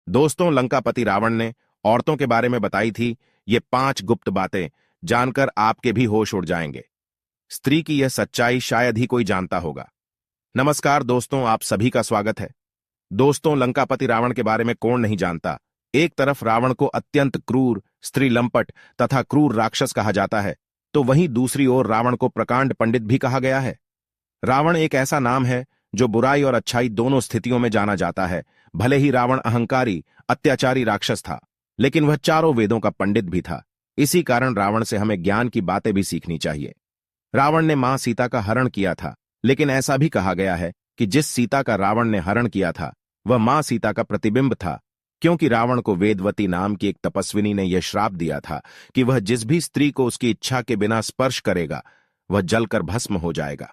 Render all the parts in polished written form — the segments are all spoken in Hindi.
दोस्तों, लंकापति रावण ने औरतों के बारे में बताई थी ये 5 गुप्त बातें जानकर आपके भी होश उड़ जाएंगे। स्त्री की यह सच्चाई शायद ही कोई जानता होगा। नमस्कार दोस्तों, आप सभी का स्वागत है। दोस्तों, लंकापति रावण के बारे में कौन नहीं जानता। एक तरफ रावण को अत्यंत क्रूर, स्त्री लंपट तथा क्रूर राक्षस कहा जाता है, तो वहीं दूसरी ओर रावण को प्रकांड पंडित भी कहा गया है। रावण एक ऐसा नाम है जो बुराई और अच्छाई दोनों स्थितियों में जाना जाता है। भले ही रावण अहंकारी, अत्याचारी राक्षस था, लेकिन वह चारों वेदों का पंडित भी था। इसी कारण रावण से हमें ज्ञान की बातें भी सीखनी चाहिए। रावण ने मां सीता का हरण किया था, लेकिन ऐसा भी कहा गया है कि जिस सीता का रावण ने हरण किया था वह मां सीता का प्रतिबिंब था, क्योंकि रावण को वेदवती नाम की एक तपस्विनी ने यह श्राप दिया था कि वह जिस भी स्त्री को उसकी इच्छा के बिना स्पर्श करेगा वह जलकर भस्म हो जाएगा।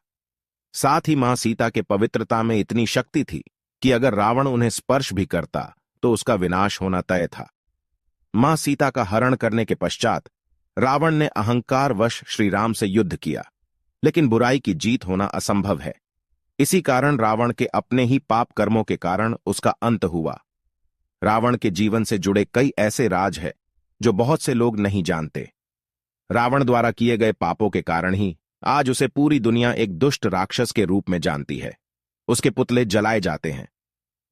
साथ ही मां सीता के पवित्रता में इतनी शक्ति थी कि अगर रावण उन्हें स्पर्श भी करता तो उसका विनाश होना तय था। मां सीता का हरण करने के पश्चात रावण ने अहंकारवश श्री राम से युद्ध किया, लेकिन बुराई की जीत होना असंभव है। इसी कारण रावण के अपने ही पाप कर्मों के कारण उसका अंत हुआ। रावण के जीवन से जुड़े कई ऐसे राज हैं जो बहुत से लोग नहीं जानते। रावण द्वारा किए गए पापों के कारण ही आज उसे पूरी दुनिया एक दुष्ट राक्षस के रूप में जानती है। उसके पुतले जलाए जाते हैं।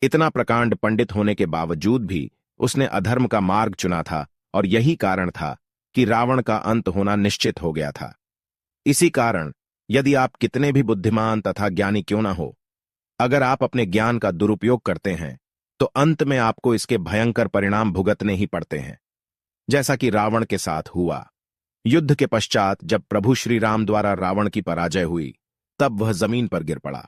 इतना प्रकांड पंडित होने के बावजूद भी उसने अधर्म का मार्ग चुना था, और यही कारण था कि रावण का अंत होना निश्चित हो गया था। इसी कारण यदि आप कितने भी बुद्धिमान तथा ज्ञानी क्यों ना हो, अगर आप अपने ज्ञान का दुरुपयोग करते हैं तो अंत में आपको इसके भयंकर परिणाम भुगतने ही पड़ते हैं, जैसा कि रावण के साथ हुआ। युद्ध के पश्चात जब प्रभु श्री राम द्वारा रावण की पराजय हुई, तब वह जमीन पर गिर पड़ा।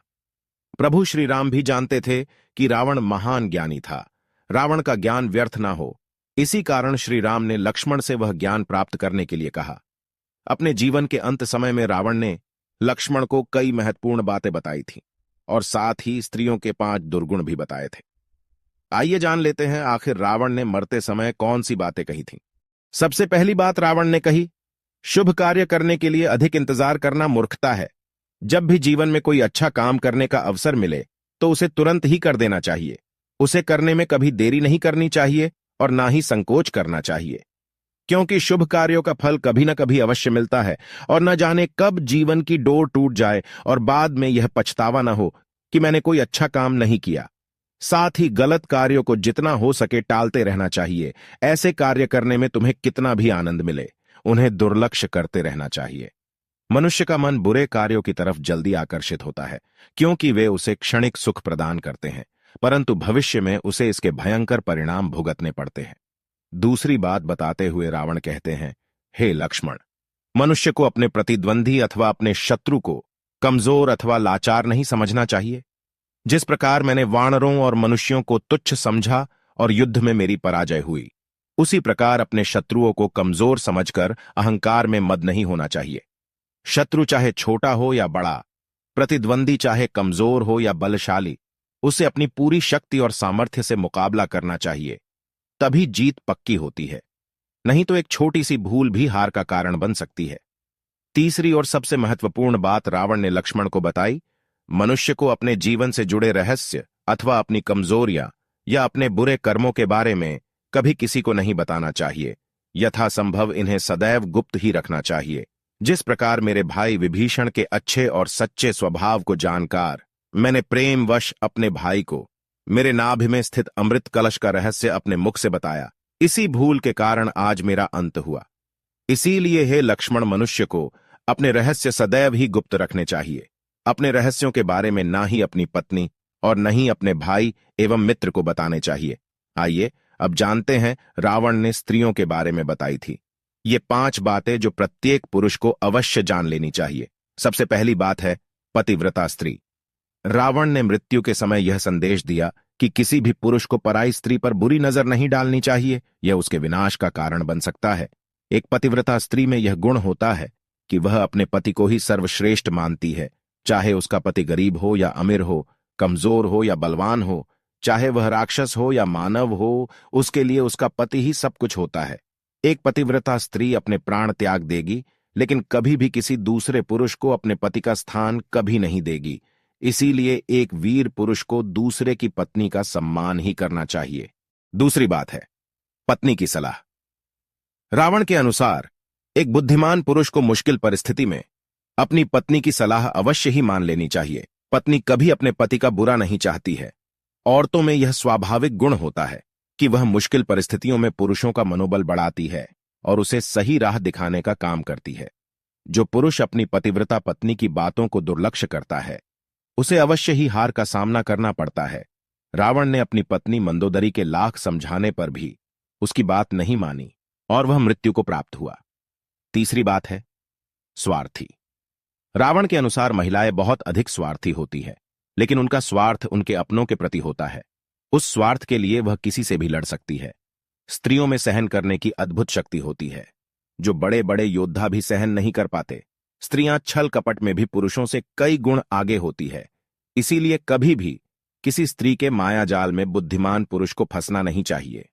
प्रभु श्री राम भी जानते थे कि रावण महान ज्ञानी था, रावण का ज्ञान व्यर्थ ना हो। इसी कारण श्री राम ने लक्ष्मण से वह ज्ञान प्राप्त करने के लिए कहा। अपने जीवन के अंत समय में रावण ने लक्ष्मण को कई महत्वपूर्ण बातें बताई थीं, और साथ ही स्त्रियों के 5 दुर्गुण भी बताए थे। आइए जान लेते हैं आखिर रावण ने मरते समय कौन सी बातें कही थीं। सबसे पहली बात रावण ने कही, शुभ कार्य करने के लिए अधिक इंतजार करना मूर्खता है। जब भी जीवन में कोई अच्छा काम करने का अवसर मिले तो उसे तुरंत ही कर देना चाहिए। उसे करने में कभी देरी नहीं करनी चाहिए और ना ही संकोच करना चाहिए, क्योंकि शुभ कार्यों का फल कभी न कभी अवश्य मिलता है, और न जाने कब जीवन की डोर टूट जाए और बाद में यह पछतावा न हो कि मैंने कोई अच्छा काम नहीं किया। साथ ही गलत कार्यों को जितना हो सके टालते रहना चाहिए। ऐसे कार्य करने में तुम्हें कितना भी आनंद मिले, उन्हें दुर्लक्ष्य करते रहना चाहिए। मनुष्य का मन बुरे कार्यों की तरफ जल्दी आकर्षित होता है, क्योंकि वे उसे क्षणिक सुख प्रदान करते हैं, परंतु भविष्य में उसे इसके भयंकर परिणाम भुगतने पड़ते हैं। दूसरी बात बताते हुए रावण कहते हैं, हे लक्ष्मण, मनुष्य को अपने प्रतिद्वंदी अथवा अपने शत्रु को कमजोर अथवा लाचार नहीं समझना चाहिए। जिस प्रकार मैंने वानरों और मनुष्यों को तुच्छ समझा और युद्ध में मेरी पराजय हुई, उसी प्रकार अपने शत्रुओं को कमजोर समझकर अहंकार में मद नहीं होना चाहिए। शत्रु चाहे छोटा हो या बड़ा, प्रतिद्वंदी चाहे कमजोर हो या बलशाली, उसे अपनी पूरी शक्ति और सामर्थ्य से मुकाबला करना चाहिए, तभी जीत पक्की होती है। नहीं तो एक छोटी सी भूल भी हार का कारण बन सकती है। तीसरी और सबसे महत्वपूर्ण बात रावण ने लक्ष्मण को बताई, मनुष्य को अपने जीवन से जुड़े रहस्य अथवा अपनी कमजोरियां या अपने बुरे कर्मों के बारे में कभी किसी को नहीं बताना चाहिए। यथासंभव इन्हें सदैव गुप्त ही रखना चाहिए। जिस प्रकार मेरे भाई विभीषण के अच्छे और सच्चे स्वभाव को जानकर मैंने प्रेमवश अपने भाई को मेरे नाभि में स्थित अमृत कलश का रहस्य अपने मुख से बताया, इसी भूल के कारण आज मेरा अंत हुआ। इसीलिए हे लक्ष्मण, मनुष्य को अपने रहस्य सदैव ही गुप्त रखने चाहिए। अपने रहस्यों के बारे में ना ही अपनी पत्नी और न ही अपने भाई एवं मित्र को बताने चाहिए। आइए अब जानते हैं रावण ने स्त्रियों के बारे में बताई थी ये 5 बातें जो प्रत्येक पुरुष को अवश्य जान लेनी चाहिए। सबसे पहली बात है पतिव्रता स्त्री। रावण ने मृत्यु के समय यह संदेश दिया कि किसी भी पुरुष को पराई स्त्री पर बुरी नजर नहीं डालनी चाहिए, यह उसके विनाश का कारण बन सकता है। एक पतिव्रता स्त्री में यह गुण होता है कि वह अपने पति को ही सर्वश्रेष्ठ मानती है, चाहे उसका पति गरीब हो या अमीर हो, कमजोर हो या बलवान हो, चाहे वह राक्षस हो या मानव हो, उसके लिए उसका पति ही सब कुछ होता है। एक पतिव्रता स्त्री अपने प्राण त्याग देगी, लेकिन कभी भी किसी दूसरे पुरुष को अपने पति का स्थान कभी नहीं देगी। इसीलिए एक वीर पुरुष को दूसरे की पत्नी का सम्मान ही करना चाहिए। दूसरी बात है पत्नी की सलाह। रावण के अनुसार एक बुद्धिमान पुरुष को मुश्किल परिस्थिति में अपनी पत्नी की सलाह अवश्य ही मान लेनी चाहिए। पत्नी कभी अपने पति का बुरा नहीं चाहती है। औरतों में यह स्वाभाविक गुण होता है कि वह मुश्किल परिस्थितियों में पुरुषों का मनोबल बढ़ाती है और उसे सही राह दिखाने का काम करती है। जो पुरुष अपनी पतिव्रता पत्नी की बातों को दुर्लक्ष्य करता है उसे अवश्य ही हार का सामना करना पड़ता है। रावण ने अपनी पत्नी मंदोदरी के लाख समझाने पर भी उसकी बात नहीं मानी और वह मृत्यु को प्राप्त हुआ। तीसरी बात है स्वार्थी। रावण के अनुसार महिलाएं बहुत अधिक स्वार्थी होती है, लेकिन उनका स्वार्थ उनके अपनों के प्रति होता है। उस स्वार्थ के लिए वह किसी से भी लड़ सकती है। स्त्रियों में सहन करने की अद्भुत शक्ति होती है, जो बड़े बड़े योद्धा भी सहन नहीं कर पाते। स्त्रियां छल कपट में भी पुरुषों से कई गुण आगे होती है। इसीलिए कभी भी किसी स्त्री के माया जाल में बुद्धिमान पुरुष को फंसना नहीं चाहिए।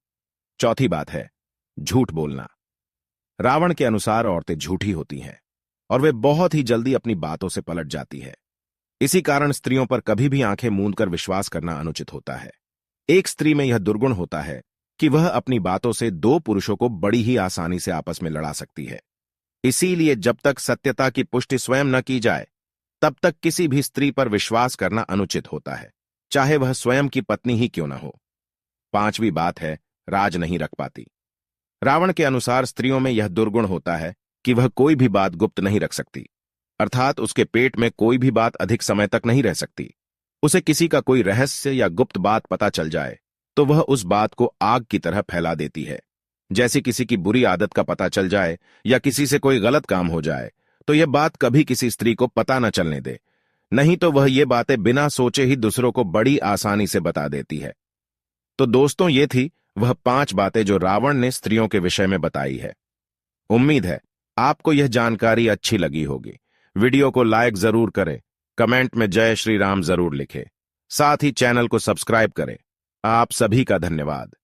चौथी बात है झूठ बोलना। रावण के अनुसार औरतें झूठी होती हैं और वे बहुत ही जल्दी अपनी बातों से पलट जाती है। इसी कारण स्त्रियों पर कभी भी आंखें मूंद कर विश्वास करना अनुचित होता है। एक स्त्री में यह दुर्गुण होता है कि वह अपनी बातों से दो पुरुषों को बड़ी ही आसानी से आपस में लड़ा सकती है। इसीलिए जब तक सत्यता की पुष्टि स्वयं न की जाए तब तक किसी भी स्त्री पर विश्वास करना अनुचित होता है, चाहे वह स्वयं की पत्नी ही क्यों न हो। पांचवी बात है राज नहीं रख पाती। रावण के अनुसार स्त्रियों में यह दुर्गुण होता है कि वह कोई भी बात गुप्त नहीं रख सकती, अर्थात उसके पेट में कोई भी बात अधिक समय तक नहीं रह सकती। उसे किसी का कोई रहस्य या गुप्त बात पता चल जाए तो वह उस बात को आग की तरह फैला देती है। जैसे किसी की बुरी आदत का पता चल जाए या किसी से कोई गलत काम हो जाए तो यह बात कभी किसी स्त्री को पता न चलने दे, नहीं तो वह ये बातें बिना सोचे ही दूसरों को बड़ी आसानी से बता देती है। तो दोस्तों, ये थी वह 5 बातें जो रावण ने स्त्रियों के विषय में बताई है। उम्मीद है आपको यह जानकारी अच्छी लगी होगी। वीडियो को लाइक जरूर करें, कमेंट में जय श्री राम जरूर लिखें, साथ ही चैनल को सब्सक्राइब करें। आप सभी का धन्यवाद।